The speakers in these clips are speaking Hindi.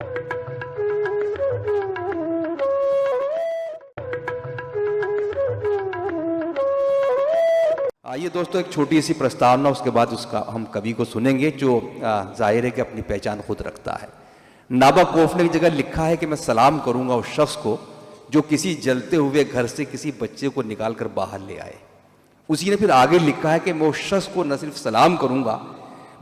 आइए दोस्तों, एक छोटी सी प्रस्तावना, उसके बाद उसका हम कवि को सुनेंगे जो जाहिर है कि अपनी पहचान खुद रखता है। नाबाकोफ ने एक जगह लिखा है कि मैं सलाम करूंगा उस शख्स को जो किसी जलते हुए घर से किसी बच्चे को निकाल कर बाहर ले आए। उसी ने फिर आगे लिखा है कि मैं उस शख्स को न सिर्फ सलाम करूंगा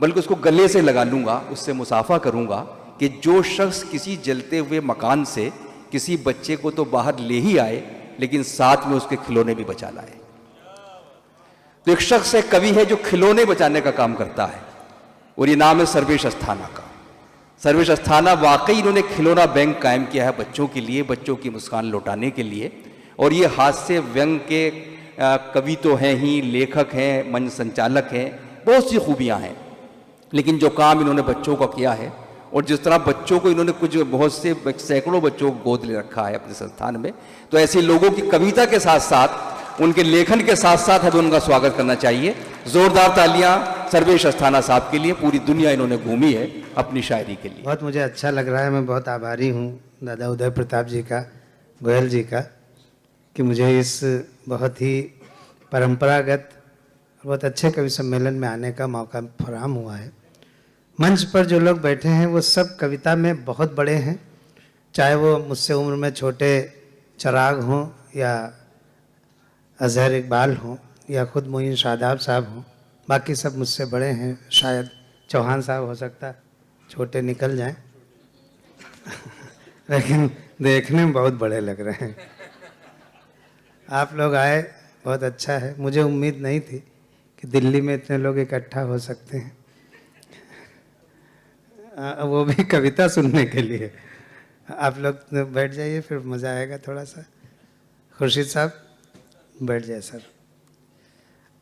बल्कि उसको गले से लगा लूंगा, उससे मुसाफा करूंगा कि जो शख्स किसी जलते हुए मकान से किसी बच्चे को तो बाहर ले ही आए लेकिन साथ में उसके खिलौने भी बचा लाए। तो एक शख्स है, कवि है, जो खिलौने बचाने का काम करता है और ये नाम है सर्वेश अस्थाना का। सर्वेश अस्थाना वाकई इन्होंने खिलौना बैंक कायम किया है बच्चों के लिए, बच्चों की मुस्कान लौटाने के लिए। और ये हास्य व्यंग के कवि तो हैं ही, लेखक हैं, मंच संचालक हैं, बहुत सी खूबियां हैं। लेकिन जो काम इन्होंने बच्चों का किया है और जिस तरह बच्चों को इन्होंने कुछ बहुत से सैकड़ों बच्चों को गोद ले रखा है अपने संस्थान में, तो ऐसे लोगों की कविता के साथ साथ उनके लेखन के साथ साथ हमें उनका स्वागत करना चाहिए। जोरदार तालियां सर्वेश अस्थाना साहब के लिए। पूरी दुनिया इन्होंने घूमी है अपनी शायरी के लिए। बहुत मुझे अच्छा लग रहा है। मैं बहुत आभारी हूँ दादा उदय प्रताप जी का, गोयल जी का, कि मुझे इस बहुत ही परंपरागत बहुत अच्छे कवि सम्मेलन में आने का मौका फराहम हुआ है। मंच पर जो लोग बैठे हैं वो सब कविता में बहुत बड़े हैं, चाहे वो मुझसे उम्र में छोटे चिराग हों या अजहर इकबाल हों या खुद मोइन शादाब साहब हों। बाकी सब मुझसे बड़े हैं, शायद चौहान साहब हो सकता छोटे निकल जाएं लेकिन देखने में बहुत बड़े लग रहे हैं। आप लोग आए, बहुत अच्छा है। मुझे उम्मीद नहीं थी कि दिल्ली में इतने लोग इकट्ठा हो सकते हैं, वो भी कविता सुनने के लिए। आप लोग बैठ जाइए, फिर मज़ा आएगा थोड़ा सा। खुर्शीद साहब बैठ जाए सर।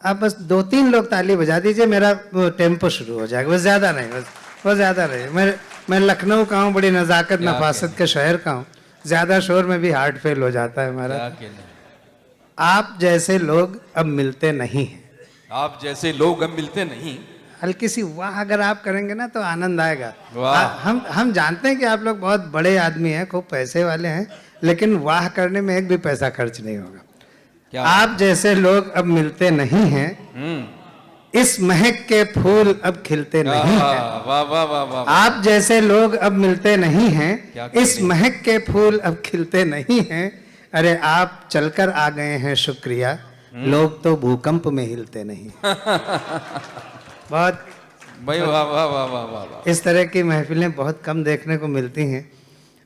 आप बस 2-3 लोग ताली बजा दीजिए, मेरा टेम्पो शुरू हो जाएगा। बस ज़्यादा नहीं, बस ज़्यादा नहीं। मैं लखनऊ का हूँ, बड़ी नज़ाकत नफासत के शहर का हूँ। ज़्यादा शोर में भी हार्ट फेल हो जाता है हमारा। आप जैसे लोग अब मिलते नहीं हैं। आप जैसे लोग अब मिलते नहीं। हल्की सी वाह अगर आप करेंगे ना तो आनंद आएगा। हम जानते हैं कि आप लोग बहुत बड़े आदमी हैं, खूब पैसे वाले हैं, लेकिन वाह करने में एक भी पैसा खर्च नहीं होगा। आप जैसे लोग अब मिलते नहीं हैं, इस महक के फूल अब खिलते नहीं हैं। वाह वाह वाह वाह। आप जैसे लोग अब मिलते नहीं हैं, इस महक के फूल अब खिलते नहीं हैं। अरे आप चलकर आ गए हैं, शुक्रिया, लोग तो भूकंप में हिलते नहीं। बहुत भाई वाह वाह वाह वाह वाह। इस तरह की महफिलें बहुत कम देखने को मिलती हैं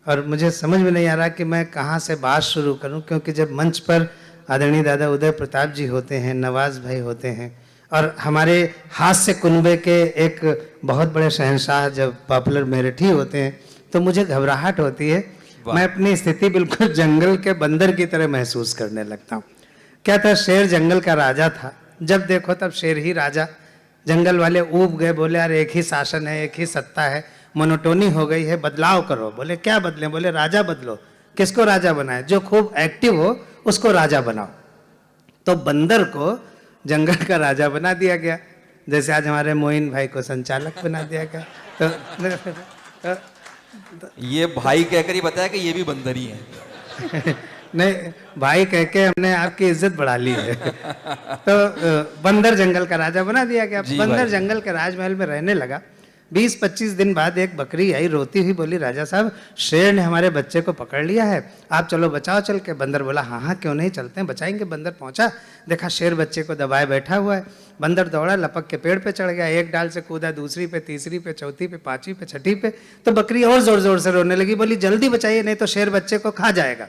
और मुझे समझ में नहीं आ रहा कि मैं कहाँ से बात शुरू करूं, क्योंकि जब मंच पर आदरणीय दादा उदय प्रताप जी होते हैं, नवाज भाई होते हैं और हमारे हास्य कुनबे के एक बहुत बड़े शहंशाह जब पॉपुलर मेरठी होते हैं, तो मुझे घबराहट होती है। मैं अपनी स्थिति बिल्कुल जंगल के बंदर की तरह महसूस करने लगता हूँ। क्या था, शेर जंगल का राजा था, जब देखो तब शेर ही राजा। जंगल वाले ऊब गए, बोले यार एक ही शासन है, एक ही सत्ता है, मोनोटोनी हो गई है, बदलाव करो। बोले क्या बदले? बोले राजा बदलो। किसको राजा बनाए? जो खूब एक्टिव हो उसको राजा बनाओ। तो बंदर को जंगल का राजा बना दिया गया, जैसे आज हमारे मोइन भाई को संचालक बना दिया गया। ये भाई कहकर ही बताया कि ये भी बंदर ही है। नहीं, भाई कह के हमने आपकी इज्जत बढ़ा ली है। तो बंदर जंगल का राजा बना दिया गया। बंदर जंगल के राजमहल में रहने लगा। 20-25 दिन बाद एक बकरी आई, रोती हुई, बोली राजा साहब शेर ने हमारे बच्चे को पकड़ लिया है, आप चलो बचाओ चल के। बंदर बोला हाँ हाँ क्यों नहीं, चलते हैं बचाएंगे। बंदर पहुंचा, देखा शेर बच्चे को दबाए बैठा हुआ है। बंदर दौड़ा, लपक के पेड़ पे चढ़ गया, एक डाल से कूदा, दूसरी पे, तीसरी पे, चौथी पे, पांचवी पे, छठी पे। तो बकरी और जोर जोर से रोने लगी, बोली जल्दी बचाइए नहीं तो शेर बच्चे को खा जाएगा।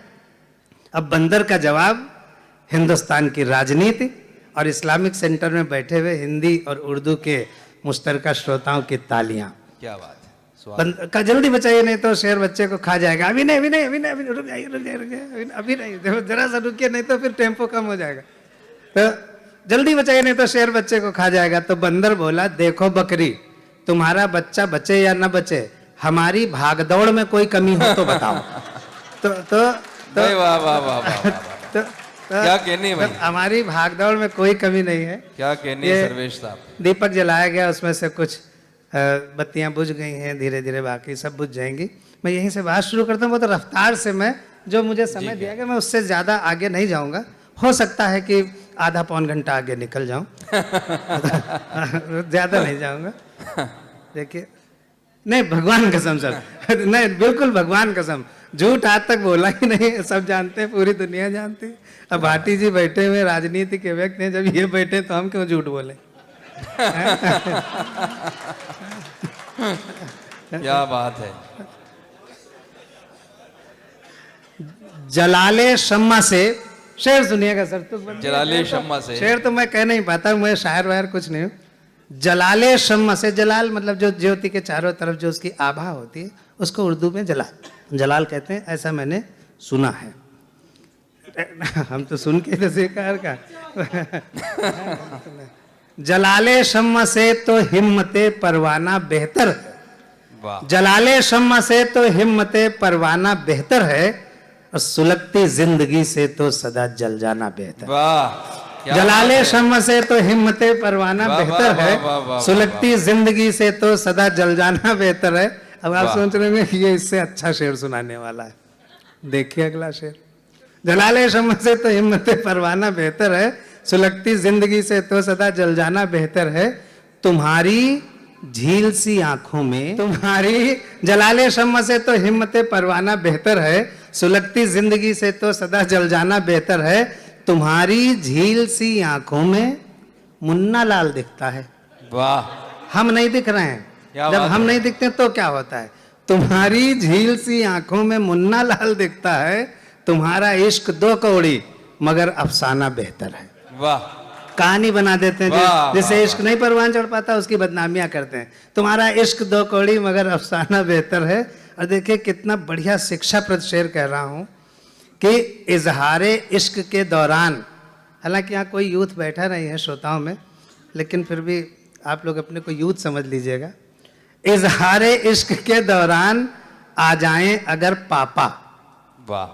अब बंदर का जवाब, हिंदुस्तान की राजनीति और इस्लामिक सेंटर में बैठे हुए हिंदी और उर्दू के मुश्तरका श्रोताओं की तालियां। क्या बात है। का जल्दी बचाइए नहीं तो शेर बच्चे को खा जाएगा। अभी नहीं, अभी नहीं, अभी नहीं, रुक जाइए, अभी नहीं, जरा सा रुकिए नहीं तो फिर टेम्पो कम हो जाएगा। तो जल्दी बचाइए नहीं तो शेर बच्चे को खा जाएगा। तो बंदर बोला देखो बकरी, तुम्हारा बच्चा बचे या न बचे, हमारी भागदौड़ में कोई कमी हो तो बताओ। तो वाह वाह वाह। क्या कहने भाई, हमारी भागदौड़ में कोई कमी नहीं है। क्या कहने सर्वेश साहब। दीपक जलाया गया, उसमें से कुछ बत्तियां बुझ गई हैं, धीरे धीरे बाकी सब बुझ जाएंगी। मैं यहीं से बात शुरू करता हूँ। बहुत रफ्तार से मैं, जो मुझे समय दिया गया, मैं उससे ज़्यादा आगे नहीं जाऊँगा। हो सकता है कि आधा पौन घंटा आगे निकल जाऊँ, ज़्यादा नहीं जाऊँगा। देखिए, नहीं भगवान कसम सर, नहीं बिल्कुल भगवान कसम, झूठ आज तक बोला ही नहीं, सब जानते हैं, पूरी दुनिया जानती है। अब भाटी जी बैठे हुए राजनीति के व्यक्ति हैं, जब ये बैठे तो हम क्यों झूठ बोले? क्या बात है। जलाले शम्मा से शेर सुनिएगा सर। तो जलाले शम्मा से शेर तो मैं कह नहीं पाता, मैं शायर वायर कुछ नहीं हूँ। जलाले शम्मा से, जलाल मतलब जो ज्योति के चारों तरफ जो उसकी आभा होती है, उसको उर्दू में जलाल कहते हैं, ऐसा मैंने सुना है। हम तो सुन के तो बेकार का। जलाले शम्मा से तो हिम्मते परवाना बेहतर है। वाह। जलाले शम्मा से तो हिम्मते परवाना बेहतर है, और सुलगती जिंदगी से तो सदा जल जाना बेहतर। वाह। जलाले शम्मा से तो हिम्मते परवाना बेहतर वाह, है, वाह, वाह, सुलगती जिंदगी से तो सदा जल जाना बेहतर है। अब आप सोच रहे होंगे ये इससे अच्छा शेर सुनाने वाला है। देखिए अगला शेर। जलाले शम्मा से तो हिम्मते परवाना बेहतर है, सुलगती जिंदगी से तो सदा जल जाना बेहतर है। तुम्हारी झील सी आंखों में, तुम्हारी जलाले शम्मा से तो हिम्मते परवाना बेहतर है, सुलगती जिंदगी से तो सदा जल जाना बेहतर है। तुम्हारी झील सी आंखों में मुन्ना लाल दिखता है। वाह। हम नहीं दिख रहे हैं, जब हम नहीं दिखते तो क्या होता है? तुम्हारी झील सी आंखों में मुन्ना लाल दिखता है, तुम्हारा इश्क दो कौड़ी मगर अफसाना बेहतर है। वाह। कहानी बना देते हैं, जिसे इश्क नहीं परवान चढ़ पाता उसकी बदनामियां करते हैं। तुम्हारा इश्क दो कौड़ी मगर अफसाना बेहतर है। और देखिए कितना बढ़िया शिक्षाप्रद शेर कह रहा हूं कि इजहारे इश्क के दौरान, हालांकि यहाँ कोई यूथ बैठा नहीं है श्रोताओं में, लेकिन फिर भी आप लोग अपने को यूथ समझ लीजिएगा। इजहारे इश्क के दौरान आ जाएं अगर पापा, वाह,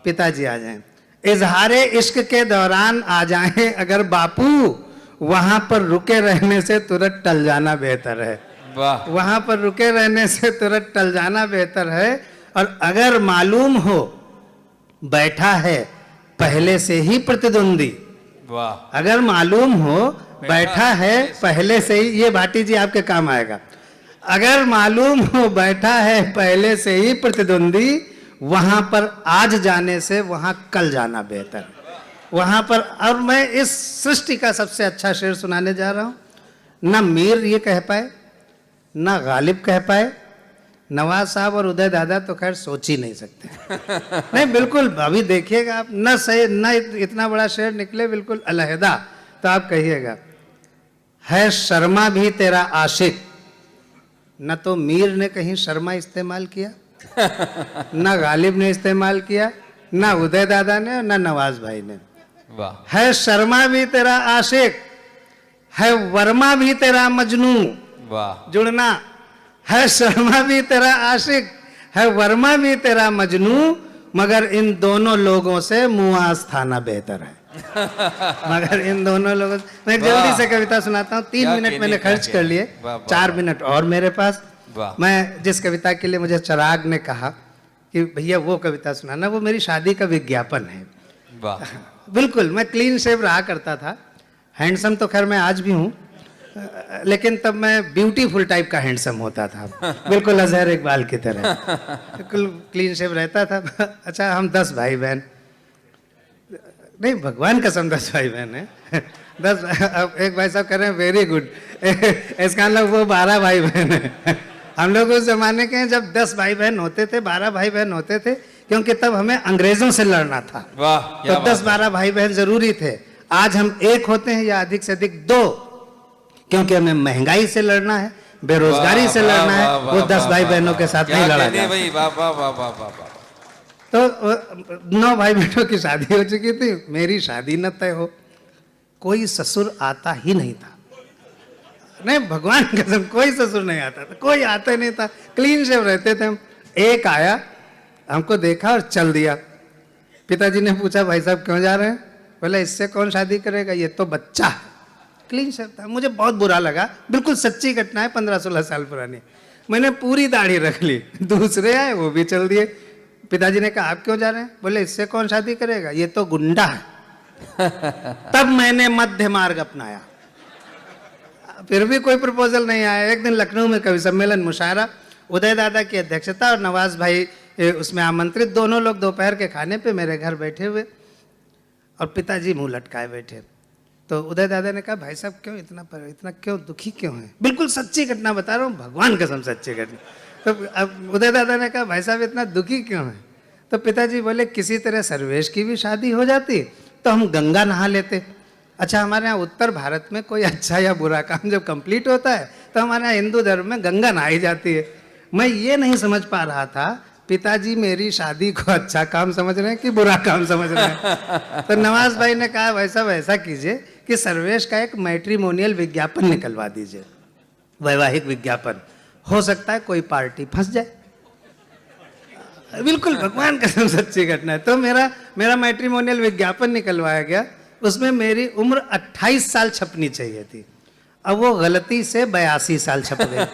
पिताजी आ जाएं। इजहारे इश्क के दौरान आ जाएं अगर बापू, वहां पर रुके रहने से तुरंत टल जाना बेहतर है। वाह। वहां पर रुके रहने से तुरंत टल जाना बेहतर है। और अगर मालूम हो बैठा है पहले से ही प्रतिद्वंदी, वाह। अगर मालूम हो बैठा है पहले से ही, ये भाटी जी आपके काम आएगा। अगर मालूम हो बैठा है पहले से ही प्रतिद्वंदी, वहां पर आज जाने से वहां कल जाना बेहतर। वहां पर, और मैं इस सृष्टि का सबसे अच्छा शेर सुनाने जा रहा हूं। ना मीर ये कह पाए, ना गालिब कह पाए, नवाज साहब और उदय दादा तो खैर सोच ही नहीं सकते। नहीं बिल्कुल, अभी देखिएगा आप, न सही न इतना बड़ा शेर निकले बिल्कुल अलहदा, तो आप कहिएगा है शर्मा भी तेरा आशिक। न तो मीर ने कहीं शर्मा इस्तेमाल किया, न गालिब ने इस्तेमाल किया, न उदय दादा ने, न नवाज भाई ने। वाह। है शर्मा भी तेरा आशिक, है वर्मा भी तेरा मजनू। वाह। जुड़ना है, शर्मा भी तेरा आशिक है, वर्मा भी तेरा मजनू, मगर इन दोनों लोगों से मुआज थाना बेहतर है। मगर इन दोनों लोगों से, मैं जल्दी से कविता सुनाता हूँ। 3 मिनट मैंने खर्च कर लिए, 4 मिनट और मेरे पास। मैं जिस कविता के लिए मुझे चिराग ने कहा कि भैया वो कविता सुनाना, वो मेरी शादी का विज्ञापन है। वाह। बिल्कुल, मैं क्लीन शेव रहा करता था। हैंडसम तो खैर मैं आज भी हूँ, लेकिन तब मैं ब्यूटीफुल टाइप का हैंडसम होता था, बिल्कुल अजहर इकबाल की तरह, बिल्कुल क्लीन शेव रहता था। अच्छा, हम 10 भाई बहन, नहीं भगवान कसम 10 भाई बहन है। 10, अब एक भाई साहब कह रहे हैं वेरी गुड, इसका मतलब वो 12 भाई बहन है। हम लोग उस जमाने के हैं जब 10 भाई बहन होते थे, 12 भाई बहन होते थे, क्योंकि तब हमें अंग्रेजों से लड़ना था। वाह। तो 10-12 भाई बहन जरूरी थे। आज हम 1 होते हैं या अधिक से अधिक 2, क्योंकि हमें महंगाई से लड़ना है, बेरोजगारी से लड़ना है। वो 10 भाई बहनों के साथ नहीं लड़ा जाता। तो 9 भाई बहनों की शादी हो चुकी थी, मेरी शादी न तय हो, कोई ससुर आता ही नहीं था। नहीं भगवान कसम, कोई ससुर नहीं आता था, कोई आता नहीं था, क्लीन शेव रहते थे हम। एक आया, हमको देखा और चल दिया। पिताजी ने पूछा भाई साहब क्यों जा रहे हैं? बोले इससे कौन शादी करेगा, ये तो बच्चा है। क्लीन शेव था, मुझे बहुत बुरा लगा, बिल्कुल सच्ची घटना है, 15-16 साल पुरानी। मैंने पूरी दाढ़ी रख ली। दूसरे आए, वो भी चल दिए। पिताजी ने कहा आप क्यों जा रहे हैं? बोले इससे कौन शादी करेगा, ये तो गुंडा है। तब मैंने मध्य मार्ग अपनाया। फिर भी कोई प्रपोजल नहीं आया। एक दिन लखनऊ में कवि सम्मेलन मुशायरा, उदय दादा की अध्यक्षता और नवाज भाई उसमें आमंत्रित। दोनों लोग दोपहर के खाने पे मेरे घर बैठे हुए और पिताजी मुंह लटकाए बैठे। तो उदय दादा ने कहा भाई साहब क्यों इतना क्यों दुखी क्यों है? बिल्कुल सच्ची घटना बता रहा हूँ, भगवान कसम सच्ची घटना। तो अब उदय दादा ने कहा भाई साहब इतना दुखी क्यों है? तो पिताजी बोले किसी तरह सर्वेश की भी शादी हो जाती तो हम गंगा नहा लेते। अच्छा, हमारे यहाँ उत्तर भारत में कोई अच्छा या बुरा काम जब कंप्लीट होता है तो हमारे यहाँ हिंदू धर्म में गंगा नहाई जाती है। मैं ये नहीं समझ पा रहा था पिताजी मेरी शादी को अच्छा काम समझ रहे हैं कि बुरा काम समझ रहे हैं। तो नवाज भाई ने कहा भाई साहब ऐसा कीजिए कि सर्वेश का एक मैट्रिमोनियल विज्ञापन निकलवा दीजिए, वैवाहिक विज्ञापन, हो सकता है कोई पार्टी फंस जाए। बिल्कुल भगवान कसम सच्ची घटना है। तो मेरा मैट्रिमोनियल विज्ञापन निकलवाया गया। उसमें मेरी उम्र 28 साल छपनी चाहिए थी, अब वो गलती से 82 साल छप गई।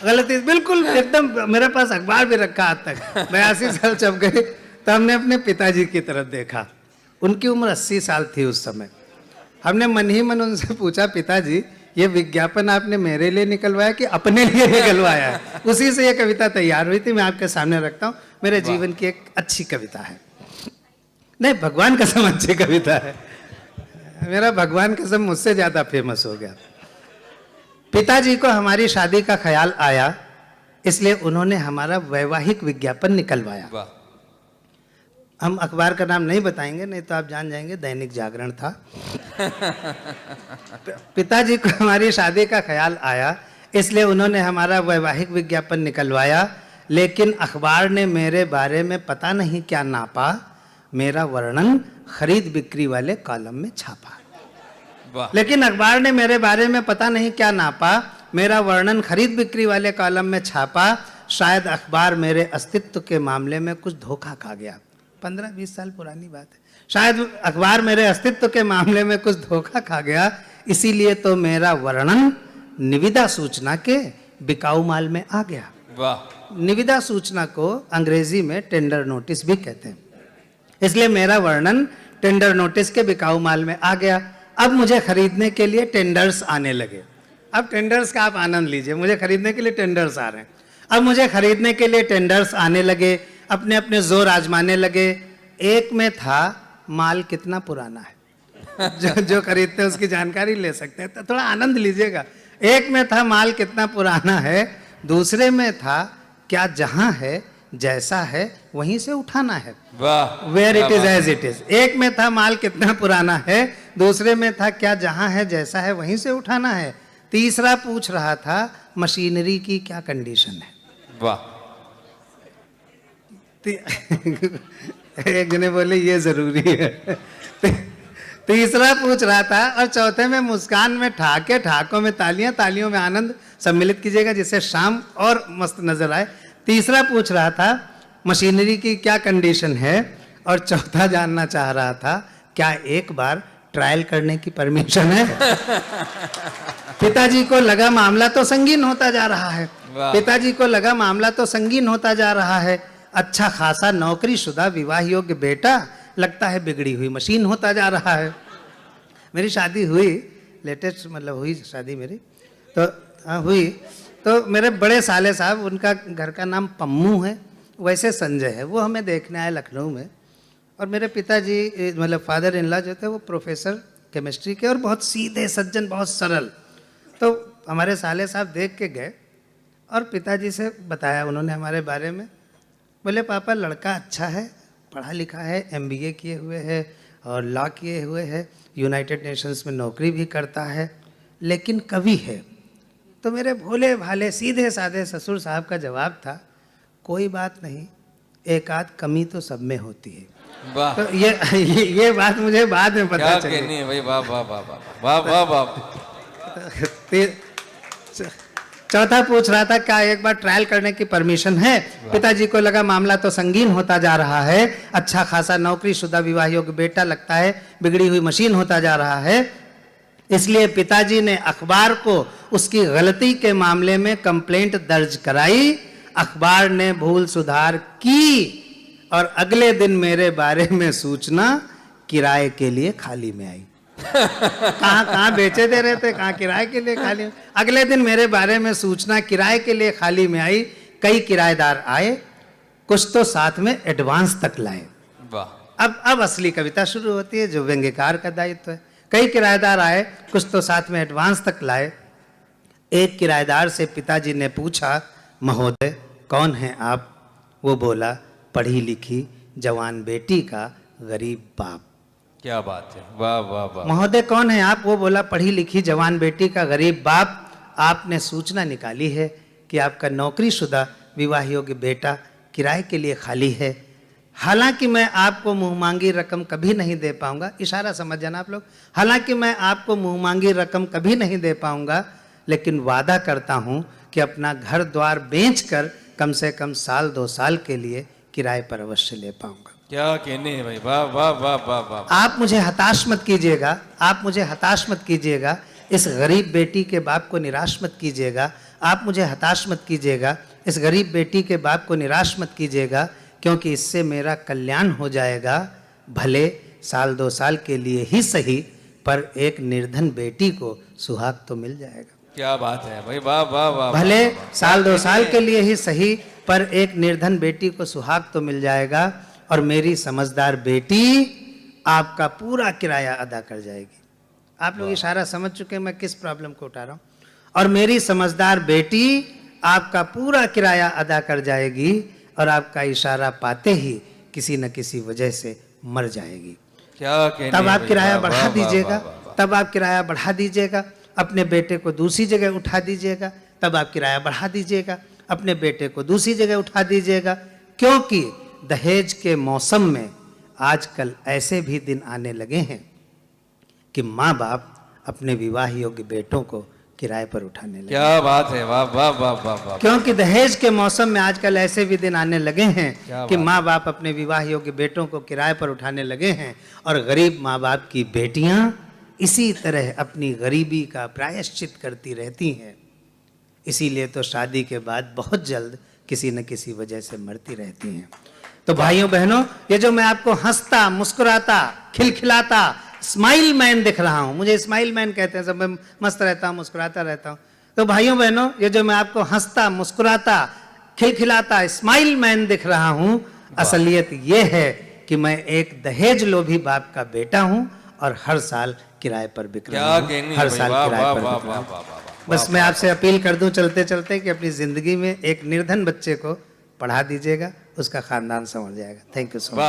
गलती बिल्कुल एकदम, मेरे पास अखबार भी रखा आज तक, 82 साल छप गए। तो हमने अपने पिताजी की तरफ देखा, उनकी उम्र 80 साल थी उस समय। हमने मन ही मन उनसे पूछा पिताजी ये विज्ञापन आपने मेरे लिए निकलवाया कि अपने लिए निकलवाया है? उसी से ये कविता तैयार हुई थी, मैं आपके सामने रखता हूँ। मेरे जीवन की एक अच्छी कविता है, नहीं भगवान कसम अच्छी कविता है। मेरा भगवान कसम मुझसे ज्यादा फेमस हो गया। पिताजी को हमारी शादी का ख्याल आया, इसलिए उन्होंने हमारा वैवाहिक विज्ञापन निकलवाया। हम अखबार का नाम नहीं बताएंगे, नहीं तो आप जान जाएंगे दैनिक जागरण था। पिताजी को हमारी शादी का ख्याल आया, इसलिए उन्होंने हमारा वैवाहिक विज्ञापन निकलवाया। लेकिन अखबार ने मेरे बारे में पता नहीं क्या नापा, मेरा वर्णन खरीद बिक्री वाले कॉलम में छापा। लेकिन अखबार ने मेरे बारे में पता नहीं क्या नापा, मेरा वर्णन खरीद बिक्री वाले कॉलम में छापा। शायद अखबार मेरे अस्तित्व के मामले में कुछ धोखा खा गया। 15-20 साल पुरानी बात है। शायद अखबार मेरे अस्तित्व के मामले में कुछ धोखा खा गया, इसीलिए तो मेरा वर्णन निविदा सूचना के बिकाऊ माल में आ गया। वाह। निविदा सूचना को अंग्रेजी में टेंडर नोटिस भी कहते हैं, इसलिए मेरा वर्णन टेंडर नोटिस के बिकाऊ माल में आ गया। अब मुझे खरीदने के लिए टेंडर्स आने लगे। अब टेंडर्स का आप आनंद लीजिए, मुझे खरीदने के लिए टेंडर्स आ रहे हैं। अब मुझे खरीदने के लिए टेंडर्स आने लगे, अपने अपने जोर आजमाने लगे। एक में था माल कितना पुराना है, जो खरीदते हैं उसकी जानकारी ले सकते हैं, तो थोड़ा आनंद लीजिएगा। एक में था माल कितना पुराना है, दूसरे में था क्या जहां है जैसा है वहीं से उठाना है, where it is as it is. एक में था माल कितना पुराना है, दूसरे में था क्या जहां है जैसा है वहीं से उठाना है, तीसरा पूछ रहा था मशीनरी की क्या कंडीशन है। वाह। एक जने बोले ये जरूरी है। तीसरा पूछ रहा था, और चौथे में मुस्कान में ठाके, ठाकों में तालियां, तालियों में आनंद सम्मिलित कीजिएगा जिससे शाम और मस्त नजर आए। तीसरा पूछ रहा था मशीनरी की क्या कंडीशन है, और चौथा जानना चाह रहा था क्या एक बार ट्रायल करने की परमिशन है। पिताजी को लगा मामला तो संगीन होता जा रहा है, पिताजी को लगा मामला तो संगीन होता जा रहा है। अच्छा खासा नौकरीशुदा विवाह योग्य बेटा लगता है बिगड़ी हुई मशीन होता जा रहा है। मेरी शादी हुई, लेटेस्ट मतलब हुई शादी मेरी, तो हुई तो मेरे बड़े साले साहब, उनका घर का नाम पम्मू है, वैसे संजय है, वो हमें देखने आए लखनऊ में। और मेरे पिताजी मतलब फादर इन लॉ जो थे वो प्रोफेसर केमिस्ट्री के और बहुत सीधे सज्जन, बहुत सरल। तो हमारे साले साहब देख के गए और पिताजी से बताया उन्होंने हमारे बारे में। बोले पापा लड़का अच्छा है, पढ़ा लिखा है, MBA किए हुए है और लॉ किए हुए है, यूनाइटेड नेशंस में नौकरी भी करता है, लेकिन कवि है। तो मेरे भोले भाले सीधे साधे ससुर साहब का जवाब था, कोई बात नहीं, एक आध कमी तो सब में होती है। वाह। तो ये बात मुझे बाद में पता चली। भाई वाह वाह वाह वाह वाह वाह वाह। चौथा पूछ रहा था क्या एक बार ट्रायल करने की परमिशन है। पिताजी को लगा मामला तो संगीन होता जा रहा है, अच्छा खासा नौकरीशुदा विवाह योग्य बेटा लगता है बिगड़ी हुई मशीन होता जा रहा है, इसलिए पिताजी ने अखबार को उसकी गलती के मामले में कंप्लेंट दर्ज कराई, अखबार ने भूल सुधार की और अगले दिन मेरे बारे में सूचना किराए के लिए खाली में आई। कहाँ कहाँ बेचे दे रहे थे, कहाँ किराए के लिए खाली। अगले दिन मेरे बारे में सूचना किराए के लिए खाली में आई। कई किराएदार आए, कुछ तो साथ में एडवांस तक लाए। वाह। अब असली कविता शुरू होती है जो व्यंग्यकार का दायित्व है। कई किराएदार आए, कुछ तो साथ में एडवांस तक लाए। एक किराएदार से पिताजी ने पूछा, महोदय कौन है आप? वो बोला, पढ़ी लिखी जवान बेटी का गरीब बाप। क्या बात है, वाह वाह वाह। महोदय कौन है आप? वो बोला, पढ़ी लिखी जवान बेटी का गरीब बाप। आपने सूचना निकाली है कि आपका नौकरीशुदा विवाह योग्य बेटा किराए के लिए खाली है। हालांकि मैं आपको मुंह मांगी रकम कभी नहीं दे पाऊंगा, इशारा समझ जाना आप लोग, हालांकि मैं आपको मुंह मांगी रकम कभी नहीं दे पाऊंगा, लेकिन वादा करता हूं कि अपना घर द्वार बेचकर कम से कम 1-2 साल के लिए किराए पर अवश्य ले पाऊंगा। क्या कहने हैं भाई, वाह वाह वाह वाह वाह। आप मुझे हताश मत कीजिएगा, आप मुझे हताश मत कीजिएगा, इस गरीब बेटी के बाप को निराश मत कीजिएगा। आप मुझे हताश मत कीजिएगा, इस गरीब बेटी के बाप को निराश मत कीजिएगा, क्योंकि इससे मेरा कल्याण हो जाएगा। भले 1-2 साल के लिए ही सही, पर एक निर्धन बेटी को सुहाग तो मिल जाएगा। क्या बात है भाई, वाह वाह वाह। भले 1-2 साल के लिए ही सही, पर एक निर्धन बेटी को सुहाग तो मिल जाएगा, और मेरी समझदार बेटी आपका पूरा किराया अदा कर जाएगी। आप लोग इशारा समझ चुके हैं मैं किस प्रॉब्लम को उठा रहा हूं। और मेरी समझदार बेटी आपका पूरा किराया अदा कर जाएगी, और आपका इशारा पाते ही किसी न किसी वजह से मर जाएगी। क्या कहने, तब आप किराया वाह, बढ़ा वाह, दीजिएगा, वाह, वाह, वाह। तब आप किराया बढ़ा दीजिएगा, अपने बेटे को दूसरी जगह उठा दीजिएगा, तब आप किराया बढ़ा दीजिएगा, अपने बेटे को दूसरी जगह उठा दीजिएगा। क्योंकि दहेज के मौसम में आजकल ऐसे भी दिन आने लगे हैं कि माँ बाप अपने विवाह योग्य बेटों को किराए पर उठाने लगे। क्या बात है, वाह वाह वाह वाह वाह। क्योंकि दहेज के मौसम में आजकल ऐसे भी दिन आने लगे हैं क्या कि बात माँ बाप अपने विवाह योग्य बेटों को किराए पर उठाने लगे हैं, और गरीब माँ बाप की बेटियां इसी तरह अपनी गरीबी का प्रायश्चित करती रहती हैं। इसीलिए तो शादी के बाद बहुत जल्द किसी न किसी वजह से मरती रहती हैं। तो भाइयों बहनों, ये जो मैं आपको हंसता, मुस्कुराता, खिलखिलाता, स्माइल मैन दिख रहा हूं, मुझे स्माइल मैन कहते हैं, सब मैं मस्त रहता हूं, मुस्कुराता रहता हूं। तो भाइयों बहनों, ये जो मैं आपको हंसता, मुस्कुराता, खिलखिलाता, स्माइल मैन दिख रहा हूं, असलियत ये है कि मैं एक दहेज लोभी बाप का बेटा हूं, और हर साल किराए पर बिक रहा हूं, हर साल किराए पर बिक रहा हूं। बस मैं आपसे अपील कर दूं चलते चलते कि अपनी जिंदगी में एक निर्धन बच्चे को पढ़ा दीजिएगा, उसका खानदान संवर जाएगा। Thank you so much.